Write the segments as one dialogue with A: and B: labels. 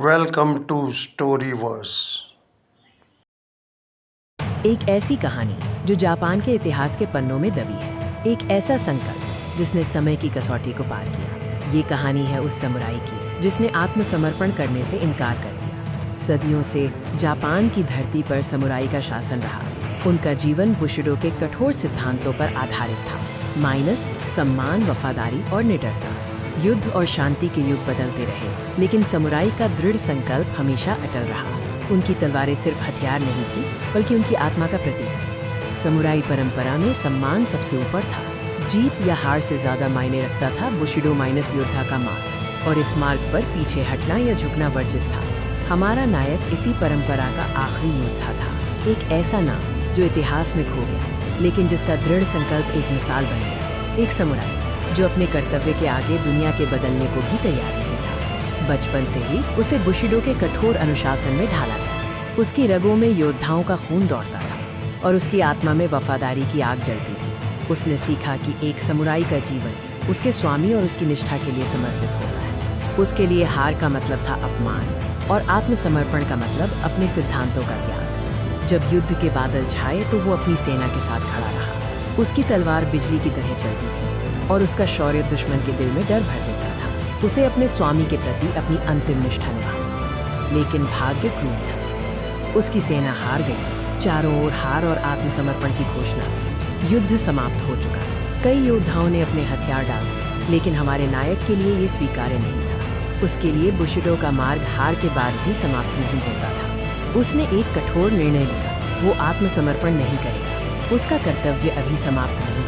A: Welcome to Storyverse.
B: एक ऐसी कहानी जो जापान के इतिहास के पन्नों में दबी है। एक ऐसा संकल्प जिसने समय की कसौटी को पार किया। ये कहानी है उस समुराई की जिसने आत्मसमर्पण करने से इनकार कर दिया। सदियों से जापान की धरती पर समुराई का शासन रहा। उनका जीवन बुशिडो के कठोर सिद्धांतों पर आधारित था। माइनस सम्मान, वफादारी और निडरता। युद्ध और शांति के युग बदलते रहे, लेकिन समुराई का दृढ़ संकल्प हमेशा अटल रहा। उनकी तलवारें सिर्फ हथियार नहीं थी, बल्कि उनकी आत्मा का प्रतीक थी। समुराई परंपरा में सम्मान सबसे ऊपर था। जीत या हार से ज्यादा मायने रखता था बुशिडो माइनस योद्धा का मार्ग, और इस मार्ग पर पीछे हटना या झुकना वर्जित था। हमारा नायक इसी परंपरा का आखिरी योद्धा था। एक ऐसा नाम जो इतिहास में खो गया, लेकिन जिसका दृढ़ संकल्प एक मिसाल बन गया। एक समुराई जो अपने कर्तव्य के आगे दुनिया के बदलने को भी तैयार नहीं था। बचपन से ही उसे बुशिडो के कठोर अनुशासन में ढाला गया। उसकी रगों में योद्धाओं का खून दौड़ता था और उसकी आत्मा में वफादारी की आग जलती थी। उसने सीखा कि एक समुराई का जीवन उसके स्वामी और उसकी निष्ठा के लिए समर्पित होता है। उसके लिए हार का मतलब था अपमान, और आत्मसमर्पण का मतलब अपने सिद्धांतों का त्याग। जब युद्ध के बादल छाए तो वो अपनी सेना के साथ खड़ा रहा। उसकी तलवार बिजली की तरह चलती थी, और उसका शौर्य दुश्मन के दिल में डर भर देता था। उसे अपने स्वामी के प्रति अपनी अंतिम निष्ठा निभाई। लेकिन भाग्य क्रूर था। उसकी सेना हार गई। चारों ओर हार और आत्मसमर्पण की घोषणा थी। युद्ध समाप्त हो चुका था। कई योद्धाओं ने अपने हथियार डाल दिए, लेकिन हमारे नायक के लिए ये स्वीकार्य नहीं था। उसके लिए बुशिडो का मार्ग हार के बाद भी समाप्त नहीं होता था। उसने एक कठोर निर्णय लिया। वो आत्मसमर्पण नहीं करेगा। उसका कर्तव्य अभी समाप्त नहीं हुआ।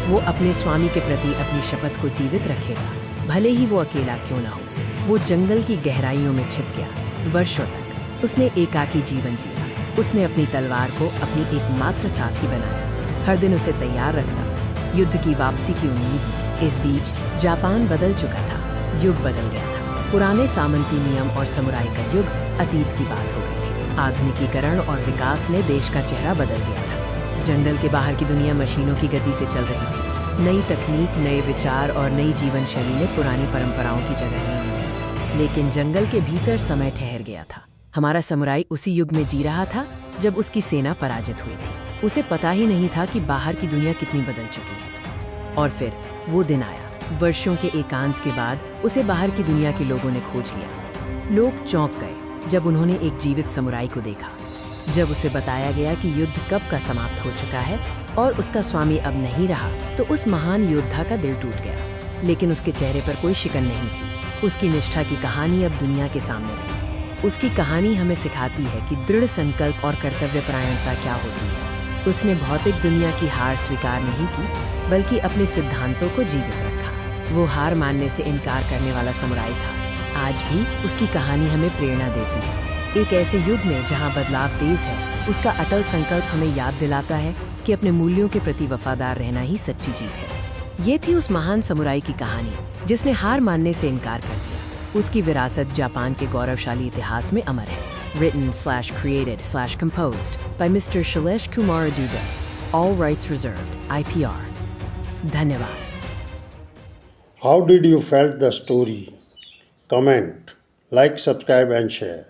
B: वो अपने स्वामी के प्रति अपनी शपथ को जीवित रखेगा, भले ही वो अकेला क्यों ना हो। वो जंगल की गहराइयों में छिप गया। वर्षों तक उसने एकाकी जीवन जिया। उसने अपनी तलवार को अपनी एकमात्र साथी बनाया, हर दिन उसे तैयार रखता, युद्ध की वापसी की उम्मीद में। इस बीच जापान बदल चुका था। युग बदल गया था। पुराने सामंती नियम और समुराई का युग अतीत की बात हो गई थी। आधुनिकीकरण और विकास ने देश का चेहरा बदल दिया था। जंगल के बाहर की दुनिया मशीनों की गति से चल रही थी। नई तकनीक, नए विचार और नई जीवन शैली ने पुरानी परंपराओं की जगह ले ली थी। लेकिन जंगल के भीतर समय ठहर गया था। हमारा समुराई उसी युग में जी रहा था जब उसकी सेना पराजित हुई थी। उसे पता ही नहीं था कि बाहर की दुनिया कितनी बदल चुकी है। और फिर वो दिन आया। वर्षों के एकांत के बाद उसे बाहर की दुनिया के लोगों ने खोज लिया। लोग चौंक गए जब उन्होंने एक जीवित समुराई को देखा। जब उसे बताया गया कि युद्ध कब का समाप्त हो चुका है और उसका स्वामी अब नहीं रहा, तो उस महान योद्धा का दिल टूट गया। लेकिन उसके चेहरे पर कोई शिकन नहीं थी। उसकी निष्ठा की कहानी अब दुनिया के सामने थी। उसकी कहानी हमें सिखाती है कि दृढ़ संकल्प और कर्तव्यपरायणता क्या होती है। उसने भौतिक दुनिया की हार स्वीकार नहीं की, बल्कि अपने सिद्धांतों को जीवित रखा। वो हार मानने से इनकार करने वाला समुराई था। आज भी उसकी कहानी हमें प्रेरणा देती है। एक ऐसे युग में जहां बदलाव तेज है, उसका अटल संकल्प हमें याद दिलाता है कि अपने मूल्यों के प्रति वफादार रहना ही सच्ची जीत है। ये थी उस महान समुराई की कहानी जिसने हार मानने से इनकार कर दिया। उसकी विरासत जापान के गौरवशाली इतिहास में अमर है। Written/created/composed by Mr. Shailesh Kumar Dubey. All rights reserved. IPR. धन्यवाद।
A: How did you felt the story? Comment, like, subscribe and share.